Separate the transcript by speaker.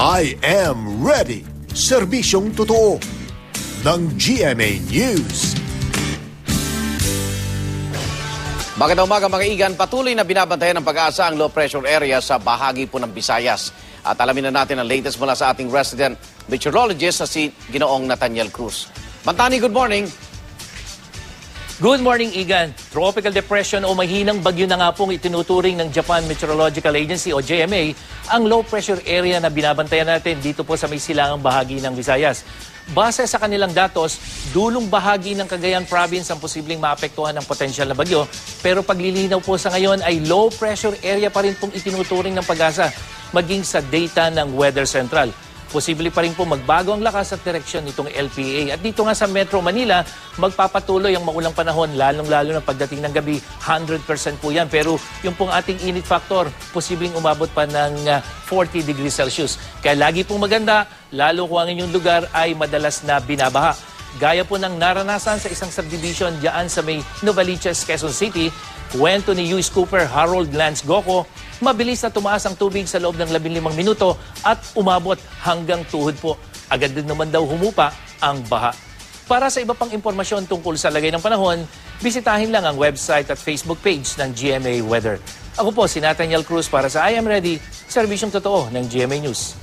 Speaker 1: I am ready. Serbisyong totoo ng GMA News.
Speaker 2: Magandang umaga mga igan, patuloy na binabantayan ng Pag-asa ang low pressure area sa bahagi po ng Visayas. At alamin na natin ang latest mula sa ating resident meteorologist na si Ginoong Nathaniel Cruz. Bantani, good morning.
Speaker 3: Good morning, Igan. Tropical depression o mahinang bagyo na nga pong itinuturing ng Japan Meteorological Agency o JMA ang low pressure area na binabantayan natin dito po sa may silangang bahagi ng Visayas. Base sa kanilang datos, dulong bahagi ng Cagayan Province ang posibleng maapektuhan ng potensyal na bagyo. Pero paglilinaw po sa ngayon ay low pressure area pa rin pong itinuturing ng Pag-asa maging sa data ng Weather Central. Posible pa rin po magbago ang lakas at direksyon nitong LPA. At dito nga sa Metro Manila, magpapatuloy ang maulang panahon, lalong-lalo na pagdating ng gabi, 100% po yan. Pero yung pong ating init factor, posibleng umabot pa ng 40 degrees Celsius. Kaya lagi pong maganda, lalo kung ang inyong lugar ay madalas na binabaha. Gaya po ng naranasan sa isang subdivision diyan sa may Novaliches, Quezon City, kwento ni US Cooper Harold Lance Goco, mabilis na tumaas ang tubig sa loob ng 15 minuto at umabot hanggang tuhod po. Agad din naman daw humupa ang baha. Para sa iba pang impormasyon tungkol sa lagay ng panahon, bisitahin lang ang website at Facebook page ng GMA Weather. Ako po si Nathaniel Cruz para sa I Am Ready, serbisyong totoo ng GMA News.